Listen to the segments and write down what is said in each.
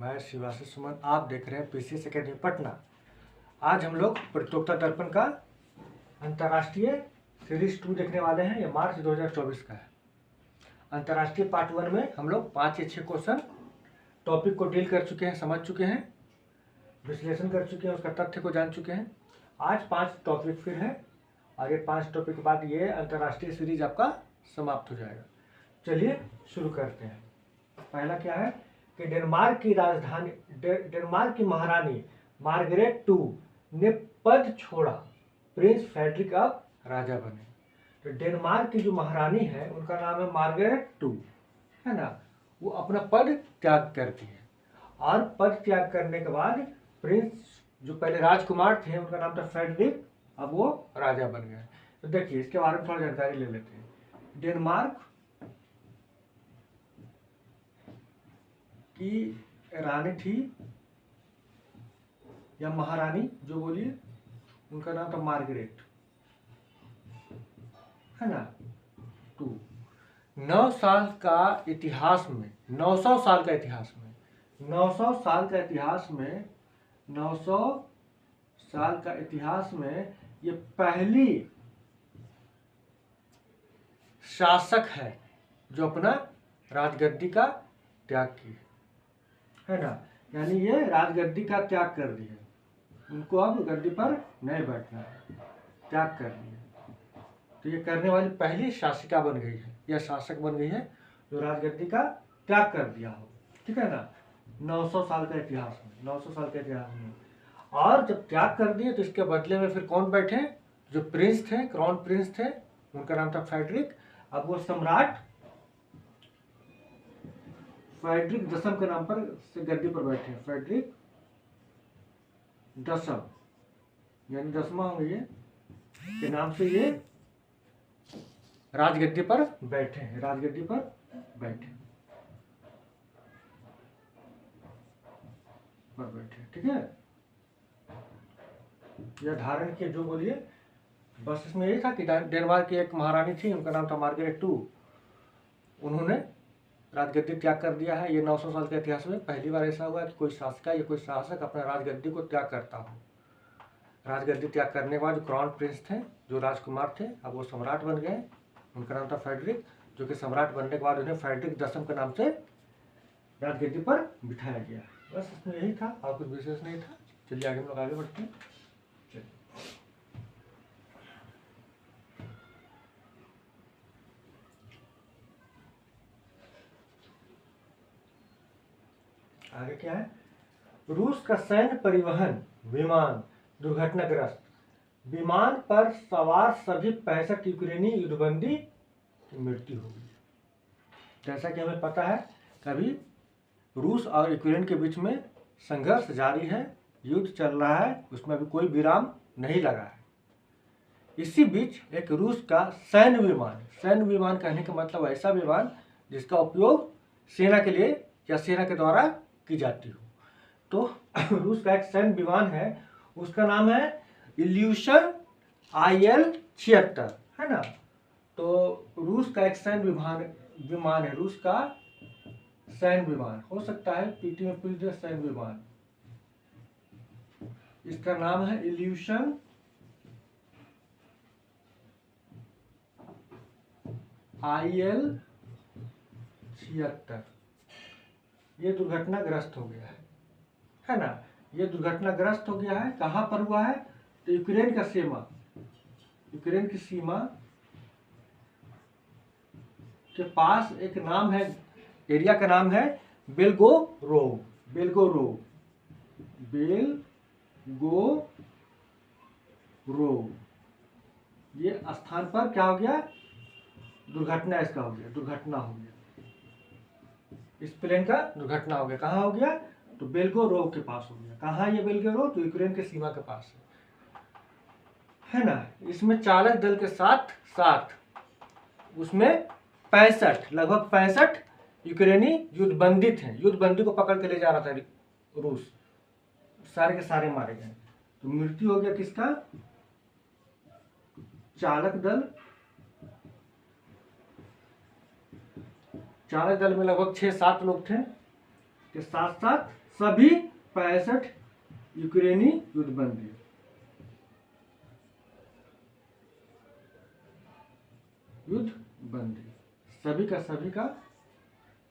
मैं शिवाशिष सुमन, आप देख रहे हैं पीसीएस एकेडमी पटना। आज हम लोग प्रतियोगिता दर्पण का अंतर्राष्ट्रीय सीरीज 2 देखने वाले हैं। ये मार्च 2024 का है। अंतर्राष्ट्रीय पार्ट 1 में हम लोग 5 या 6 क्वेश्चन टॉपिक को डील कर चुके हैं, समझ चुके हैं, विश्लेषण कर चुके हैं, उसका तथ्य को जान चुके हैं। आज 5 टॉपिक फिर है और ये 5 टॉपिक के बाद ये अंतर्राष्ट्रीय सीरीज आपका समाप्त हो जाएगा। चलिए शुरू करते हैं। पहला क्या है कि डेनमार्क की राजधानी डेनमार्क की महारानी मार्गरेट 2 ने पद छोड़ा, प्रिंस फ्रेडरिक अब राजा बने। तो डेनमार्क की जो महारानी है उनका नाम है मार्गरेट 2, है ना। वो अपना पद त्याग करती है और पद त्याग करने के बाद प्रिंस जो पहले राजकुमार थे उनका नाम था फ्रेडरिक, अब वो राजा बन गए। तो देखिए इसके बारे में थोड़ा जानकारी ले लेते हैं। डेनमार्क की रानी थी या महारानी, जो बोलिए, उनका नाम था मार्गरेट, है ना। तो 900 साल का इतिहास में 900 साल का इतिहास में 900 साल का इतिहास में 900 साल का इतिहास में ये पहली शासक है जो अपना राजगद्दी का त्याग की, है ना। यानी ये राजगद्दी का त्याग कर दिया, उनको अब गद्दी पर नहीं बैठना है, त्याग कर दिया। तो ये करने वाली पहली शासिका बन गई है या शासक बन गई है जो राजगद्दी का त्याग कर दिया हो, ठीक है ना। 900 साल का इतिहास में 900 साल के इतिहास में और जब त्याग कर दिए तो इसके बदले में फिर कौन बैठे, जो प्रिंस थे, क्राउन प्रिंस थे, उनका नाम था फ्रेडरिक। अब वो सम्राट फ्रेडरिक दसम के नाम पर से गद्दी पर बैठे हैं। फ्रेडरिक दसम यानी 10वां होंगे ये के नाम से ये राजगद्दी पर बैठे हैं, राजगद्दी पर बैठे ठीक है। यह धारण के जो बोलिए, बस इसमें यही था कि डेनमार्क की एक महारानी थी, उनका नाम था मार्गरेट 2, उन्होंने राजगद्दी त्याग कर दिया है। ये 900 साल के इतिहास में पहली बार ऐसा हुआ कि कोई शासक या कोई शासक अपना राजगद्दी को त्याग करता हो। राजगद्दी त्याग करने के बाद जो क्राउन प्रिंस थे, जो राजकुमार थे, अब वो सम्राट बन गए। उनका नाम था फ्रेडरिक, जो कि सम्राट बनने के बाद उन्हें फ्रेडरिक दसम के नाम से राजगद्दी पर बिठाया गया। बस इसमें यही था और कुछ विशेष नहीं था। चलिए आगे हम लोग आगे बढ़ते हैं। आगे क्या है, रूस का सैन्य परिवहन विमान दुर्घटनाग्रस्त, विमान पर सवार सभी 65 यूक्रेनी युद्धबंदी की मृत्यु हो गई। जैसा कि हमें पता है कभी रूस और यूक्रेन के बीच में संघर्ष जारी है, युद्ध चल रहा है, उसमें अभी कोई विराम नहीं लगा है। इसी बीच एक रूस का सैन्य विमान कहने का मतलब ऐसा विमान जिसका उपयोग सेना के लिए या सेना के द्वारा की जाती हो। तो रूस का एक सैन्य विमान है, उसका नाम है इल्यूशन IL-76, है ना। तो रूस का एक सैन्य विमान है, रूस का सैन्य विमान हो सकता है पीटी में पूछ दे, सैन्य विमान, इसका नाम है इल्यूशन IL-76। ये दुर्घटनाग्रस्त हो गया है ना। ये दुर्घटनाग्रस्त हो गया है। कहाँ पर हुआ है, तो यूक्रेन की सीमा के पास एक नाम है, एरिया का नाम है बेल्गोरोव। ये स्थान पर क्या हो गया, दुर्घटना हो गया, इस प्लेन का दुर्घटना हो गया। कहाँ हो गया, तो बेल्गोरोव के पास हो गया। कहाँ ये बेल्गोरोव, तो यूक्रेन के सीमा के पास है ना। इसमें चालक दल के साथ साथ उसमें लगभग 65 यूक्रेनी युद्धबंदी थे। युद्धबंदी को पकड़ के ले जा रहा था रूस, सारे के सारे मारे गए। तो मृत्यु हो गया किसका, चालक दल में लगभग 6-7 लोग थे, के साथ साथ सभी 65 यूक्रेनी युद्धबंदी। सभी का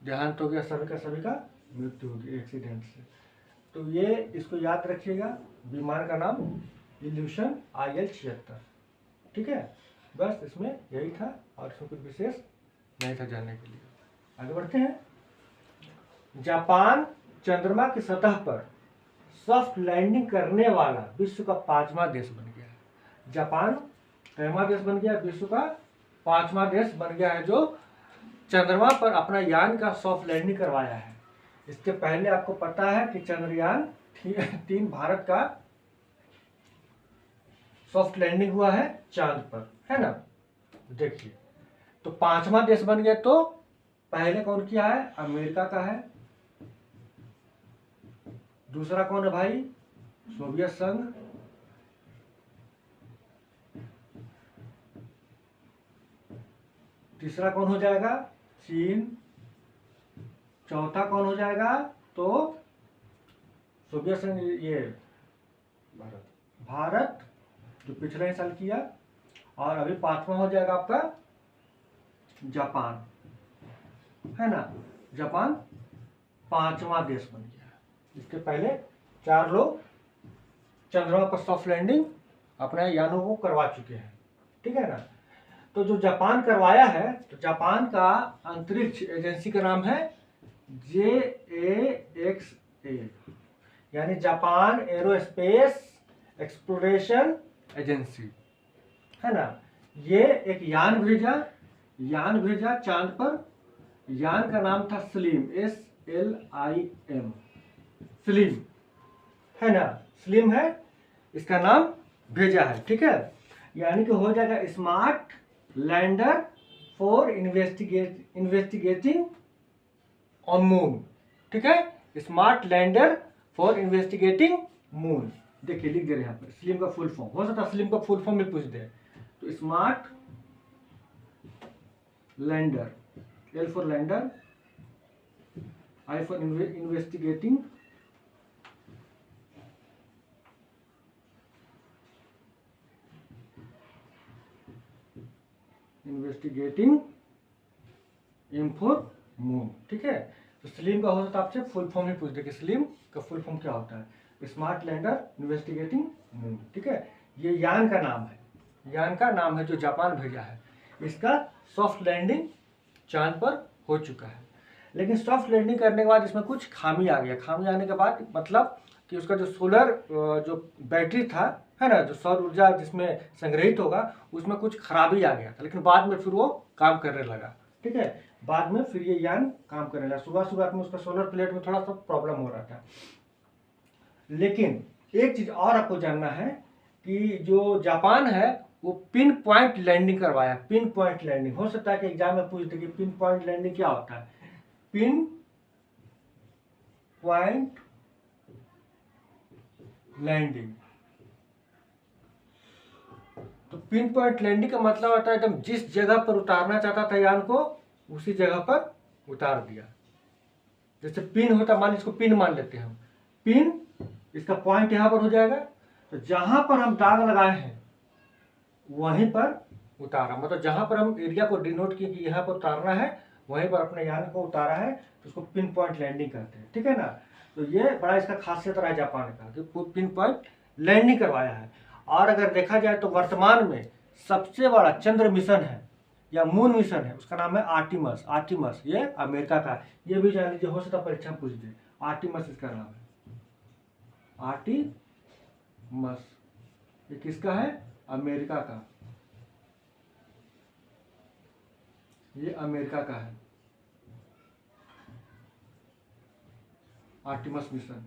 देहांत हो गया, सभी का मृत्यु हो गई एक्सीडेंट से। तो ये इसको याद रखिएगा, विमान का नाम इल्यूशन IL-76। ठीक है, बस इसमें यही था और इसमें कुछ विशेष नहीं था जानने के लिए। आगे बढ़ते हैं। जापान चंद्रमा की सतह पर सॉफ्ट लैंडिंग करने वाला विश्व का 5वां देश बन गया है। जापान कितवां देश बन गया? विश्व का 5वां देश बन गया है जो चंद्रमा पर अपना यान का सॉफ्ट लैंडिंग करवाया है। इसके पहले आपको पता है कि चंद्रयान 3 भारत का सॉफ्ट लैंडिंग हुआ है चांद पर, है ना। देखिए, तो 5वां देश बन गया। तो पहले कौन किया है? अमेरिका का है। दूसरा कौन है भाई? सोवियत संघ। तीसरा कौन हो जाएगा? चीन। चौथा कौन हो जाएगा? तो सोवियत संघ, ये भारत जो पिछले ही साल किया। और अभी 5वां हो जाएगा आपका जापान, है ना। जापान 5वां देश बन गया। इसके पहले 4 लोग चंद्रमा पर सॉफ्ट लैंडिंग अपने यानों को करवा चुके हैं, ठीक है ना। तो जो जापान करवाया है, तो जापान का अंतरिक्ष एजेंसी का नाम है JAXA, यानी जापान एरोस्पेस एक्सप्लोरेशन एजेंसी, है ना। ये एक यान भेजा चांद पर। यान का नाम था स्लिम, SLIM, स्लिम, है ना। स्लिम है, इसका नाम भेजा है, ठीक है। यानी कि हो जाएगा smart lander for investigating on moon, ठीक है। Smart lander for investigating moon. देखिए लिख दे रहे हैं यहाँ पर स्लिम का फुल फॉर्म। हो सकता है स्लिम का फुल फॉर्म भी पूछ दे। तो smart lander, L for lander, I for investigating, M for moon, ठीक है। तो स्लिम का हो सकता है आपसे फुल फॉर्म ही पूछ दे कि स्लिम का फुल फॉर्म क्या होता है। स्मार्ट लैंडर इन्वेस्टिगेटिंग मून, ठीक है। ये यान का नाम है जो जापान भेजा है। इसका सॉफ्ट लैंडिंग चांद पर हो चुका है। लेकिन सॉफ्ट लैंडिंग करने के बाद इसमें कुछ खामी आ गया। खामी आने के बाद मतलब कि उसका जो सोलर जो बैटरी था, है ना, जो सौर ऊर्जा जिसमें संग्रहित होगा, उसमें कुछ खराबी आ गया था। लेकिन बाद में फिर वो काम करने लगा, ठीक है। बाद में फिर ये यान काम करने लगा। शुरुआत में उसका सोलर प्लेट में थोड़ा सा प्रॉब्लम हो रहा था। लेकिन एक चीज और आपको जानना है कि जो जापान है वो पिन पॉइंट लैंडिंग करवाया। पिन पॉइंट लैंडिंग हो सकता है कि एग्जाम में पूछ दे कि पिन पॉइंट लैंडिंग क्या होता है। पिन पॉइंट लैंडिंग, तो पिन पॉइंट लैंडिंग का मतलब होता है एकदम जिस जगह पर उतारना चाहता था यान को, उसी जगह पर उतार दिया। जैसे पिन होता, मान इसको पिन मान लेते हैं हम। पिन, इसका पॉइंट यहां पर हो जाएगा। तो जहां पर हम दाग लगाए हैं वहीं पर उतारा, मतलब जहां पर हम एरिया को डिनोट किए कि यहाँ पर उतारना है, वहीं पर अपने यान को उतारा है, तो उसको पिन पॉइंट लैंडिंग कहते हैं, ठीक है ना। तो ये बड़ा इसका खासियत रहा है जापान का कि पिन पॉइंट लैंडिंग करवाया है। और अगर देखा जाए तो वर्तमान में सबसे बड़ा चंद्र मिशन है या मून मिशन है, उसका नाम है आर्टिमस। ये अमेरिका का है। ये भी जान लीजिए, हो सकता परीक्षा पूछ दे। आर्टिमस इसका नाम है, आर्टिमस। ये किसका है? अमेरिका का। ये अमेरिका का है आर्टिमस मिशन,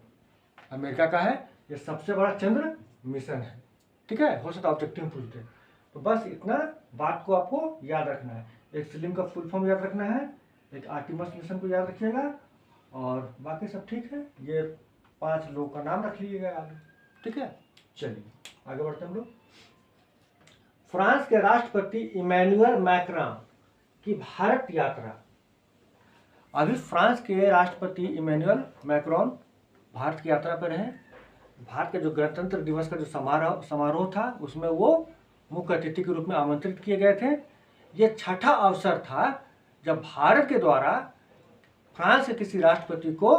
अमेरिका का है। ये सबसे बड़ा चंद्र मिशन है, ठीक है। हो सकता ऑब्जेक्टिव पूछ दे। तो बस इतना बात को आपको याद रखना है। एक स्लिम का फुल फॉर्म याद रखना है, एक आर्टिमस मिशन को याद रखिएगा, और बाकी सब ठीक है। ये 5 लोगों का नाम रख लीजिएगा आगे, ठीक है। चलिए आगे बढ़ते हम लोग। फ्रांस के राष्ट्रपति इमैनुअल मैक्रॉन की भारत यात्रा अभी फ्रांस के राष्ट्रपति इमैनुअल मैक्रोन भारत की यात्रा पर हैं। भारत के जो गणतंत्र दिवस का जो समारोह था उसमें वो मुख्य अतिथि के रूप में आमंत्रित किए गए थे। ये छठा अवसर था जब भारत के द्वारा फ्रांस के किसी राष्ट्रपति को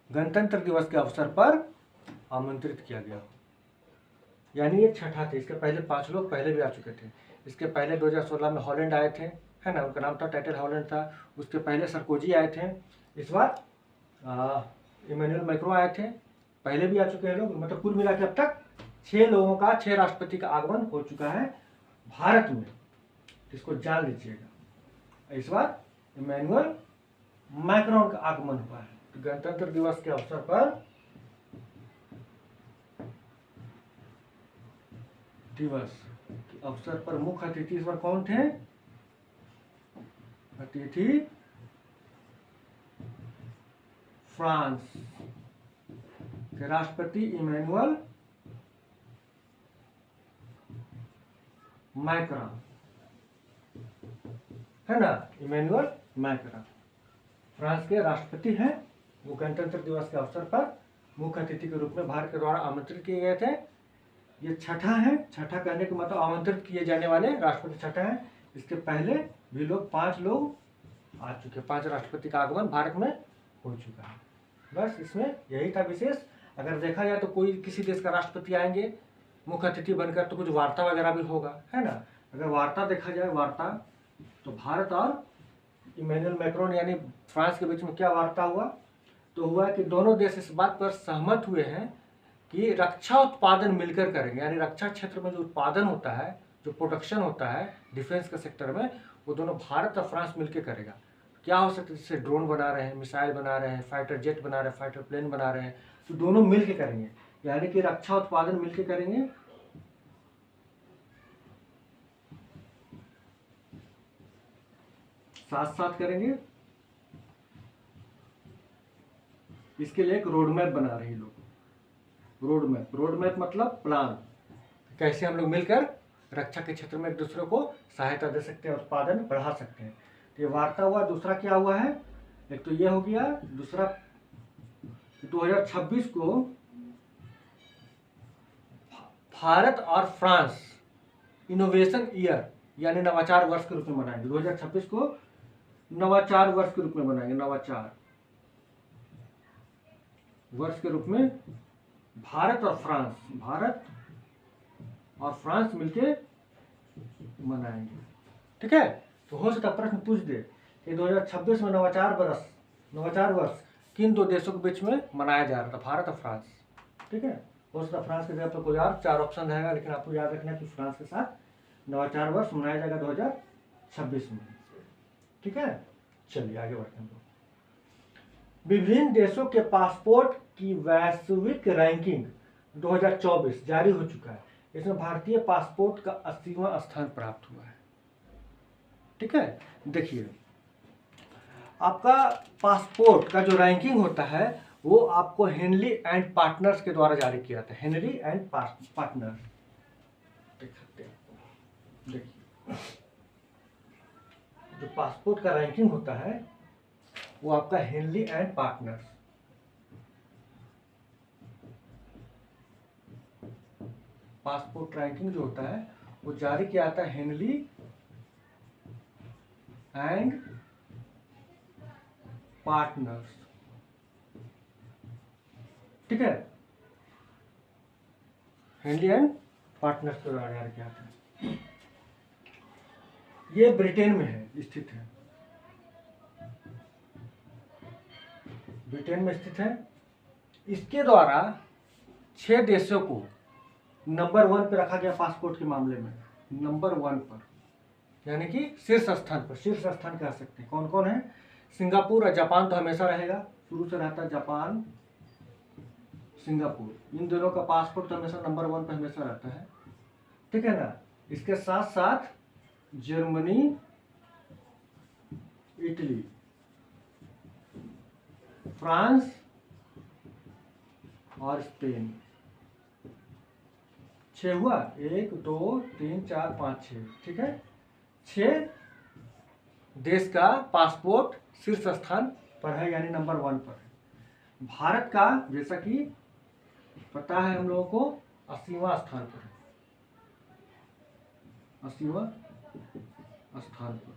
गणतंत्र दिवस के अवसर पर आमंत्रित किया गया, यानी ये छठा था। इसके पहले 5 लोग पहले भी आ चुके थे। इसके पहले 2016 में हॉलैंड आए थे, है ना, उनका नाम था टाइटल हॉलैंड था। उसके पहले सरकोजी आए थे। इस बार इमैनुअल मैक्रोन आए थे, पहले भी आ चुके हैं लोग। मतलब कुल मिला के अब तक 6 राष्ट्रपति का आगमन हो चुका है भारत में, इसको जान लीजिएगा। इस बार इमैनुअल मैक्रोन का आगमन हुआ है। तो गणतंत्र दिवस के अवसर पर मुख्य अतिथि इस बार कौन थे? अतिथि फ्रांस के राष्ट्रपति इमैनुअल मैक्रोन, है ना। इमैनुअल मैक्रोन फ्रांस के राष्ट्रपति हैं। वो गणतंत्र दिवस के अवसर पर मुख्य अतिथि के रूप में भारत के द्वारा आमंत्रित किए गए थे। ये छठा है। छठा कहने का मतलब आमंत्रित किए जाने वाले राष्ट्रपति छठा है। इसके पहले भी लोग 5 लोग आ चुके, 5 राष्ट्रपति का आगमन भारत में हो चुका है। बस इसमें यही था विशेष। अगर देखा जाए तो कोई किसी देश का राष्ट्रपति आएंगे मुख्य अतिथि बनकर तो कुछ वार्ता वगैरह भी होगा, है ना। अगर वार्ता देखा जाए, वार्ता तो भारत और इमैनुअल मैक्रोन यानी फ्रांस के बीच में क्या वार्ता हुआ? तो हुआ कि दोनों देश इस बात पर सहमत हुए हैं कि रक्षा उत्पादन मिलकर करेंगे, यानी रक्षा क्षेत्र में जो उत्पादन होता है, जो प्रोडक्शन होता है डिफेंस के सेक्टर में, वो दोनों भारत और फ्रांस मिलकर करेगा। क्या हो सकता है? जैसे ड्रोन बना रहे हैं, मिसाइल बना रहे हैं, फाइटर जेट बना रहे हैं, फाइटर प्लेन बना रहे हैं, तो दोनों मिलकर करेंगे, यानी कि रक्षा उत्पादन मिलकर करेंगे। साथ साथ करेंगे। इसके लिए एक रोड मैप बना रहे हैं लोग। रोड मैप मतलब प्लान, कैसे हम लोग मिलकर रक्षा के क्षेत्र में एक दूसरे को सहायता दे सकते हैं, उत्पादन बढ़ा सकते हैं। तो ये वार्ता हुआ। दूसरा क्या हुआ है? एक तो ये हो गया। दूसरा 2026 को भारत और फ्रांस इनोवेशन ईयर यानी नवाचार वर्ष के रूप में मनाएंगे। 2026 को नवाचार वर्ष के रूप में मनाएंगे। नवाचार वर्ष के रूप में भारत और फ्रांस मिलके मनाएंगे। ठीक है। तो हो सकता प्रश्न पूछ दे कि 2026 में नवाचार वर्ष किन 2 देशों के बीच में मनाया जा रहा था? भारत और फ्रांस। ठीक है। हो सकता फ्रांस के जगह पर कोई और 4 ऑप्शन रहेगा, लेकिन आपको याद रखना कि फ्रांस के साथ नवाचार वर्ष मनाया जाएगा 2026 में। ठीक है। चलिए आगे बढ़ते हैं। विभिन्न देशों के पासपोर्ट की वैश्विक रैंकिंग 2024 जारी हो चुका है। इसमें भारतीय पासपोर्ट का 80वां स्थान प्राप्त हुआ है। ठीक है। देखिए, आपका पासपोर्ट का जो रैंकिंग होता है वो आपको हेनली एंड पार्टनर्स के द्वारा जारी किया था। हेनली एंड पार्टनर्स, देख सकते हैं। देखिए, जो पासपोर्ट का रैंकिंग होता है वो आपका Henley and partners, passport ranking जो होता है वो जारी किया जाता है हेनली एंड पार्टनर्स। ठीक है। हेनली एंड पार्टनर्स को जारी किया जाता है। ये ब्रिटेन में है, स्थित है। ब्रिटेन में स्थित है। इसके द्वारा 6 देशों को नंबर 1 पर रखा गया पासपोर्ट के मामले में। नंबर 1 पर, यानी कि शीर्ष स्थान पर। शीर्ष स्थान कह सकते हैं। कौन कौन है? सिंगापुर और जापान तो हमेशा रहेगा, शुरू से रहता है। जापान, सिंगापुर, इन दोनों का पासपोर्ट तो हमेशा नंबर 1 पर हमेशा रहता है। ठीक है ना। इसके साथ साथ जर्मनी, इटली, फ्रांस और स्पेन। 6 हुआ। 1 2 3 4 5 6। ठीक है। 6 देश का पासपोर्ट शीर्ष स्थान पर है, यानी नंबर 1 पर है। भारत का जैसा कि पता है हम लोगों को 80वां स्थान पर है, 80वां स्थान पर।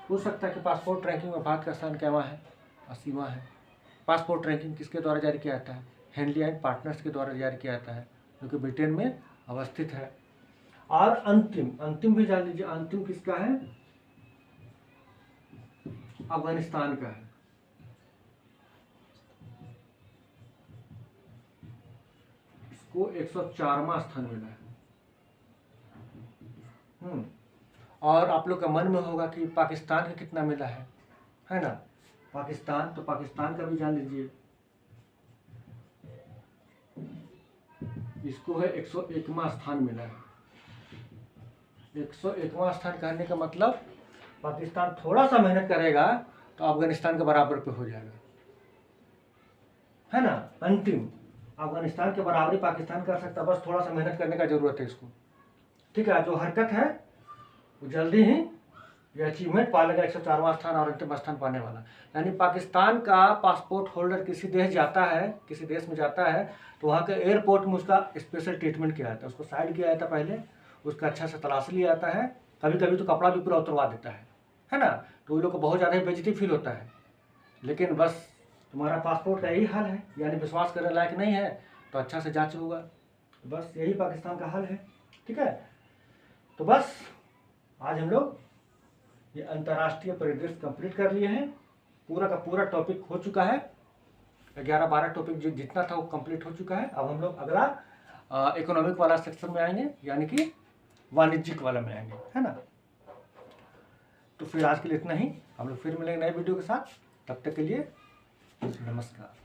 हो सकता है कि पासपोर्ट रैंकिंग में भारत का स्थान क्या है, 80वां है। पासपोर्ट रैंकिंग किसके द्वारा जारी किया जाता है, हेनली एंड पार्टनर्स के द्वारा जारी किया जाता है, जो कि ब्रिटेन में अवस्थित है। और अंतिम भी जान लीजिए, अंतिम किसका है, अफगानिस्तान का है। इसको 104वां स्थान मिला है। और आप लोग का मन में होगा कि पाकिस्तान का कितना मिला है ना। पाकिस्तान, तो पाकिस्तान का भी जान लीजिए, इसको है 101वां स्थान मिला है। 101वां स्थान कहने का मतलब पाकिस्तान थोड़ा सा मेहनत करेगा तो अफगानिस्तान के बराबर पे हो जाएगा, है ना। अंतिम अफगानिस्तान के बराबरी पाकिस्तान कर सकता है, बस थोड़ा सा मेहनत करने का जरूरत है इसको, ठीक है। जो हरकत है वो जल्दी ही ये अचीवमेंट पा लेगा, 104वां स्थान और अंतिम स्थान पाने वाला। यानी पाकिस्तान का पासपोर्ट होल्डर किसी देश जाता है, किसी देश में जाता है, तो वहाँ के एयरपोर्ट में उसका स्पेशल ट्रीटमेंट किया जाता है, उसको साइड किया जाता है, पहले उसका अच्छा से तलाशी लिया जाता है, कभी कभी तो कपड़ा भी पूरा उतरवा देता है ना। तो उन लोग को बहुत ज़्यादा बेइज्जती फील होता है। लेकिन बस तुम्हारा पासपोर्ट का यही हाल है, यानी विश्वास करने लायक नहीं है तो अच्छा से जांच होगा, बस यही पाकिस्तान का हाल है, ठीक है। तो बस आज हम लोग ये अंतर्राष्ट्रीय परिदृश्य कंप्लीट कर लिए हैं, पूरा का पूरा टॉपिक हो चुका है, 11-12 टॉपिक जो जितना था वो कंप्लीट हो चुका है। अब हम लोग अगला इकोनॉमिक वाला सेक्शन में आएंगे, यानी कि वाणिज्यिक वाला में आएंगे, है ना। तो फिर आज के लिए इतना ही, हम लोग फिर मिलेंगे नए वीडियो के साथ, तब तक के लिए नमस्कार।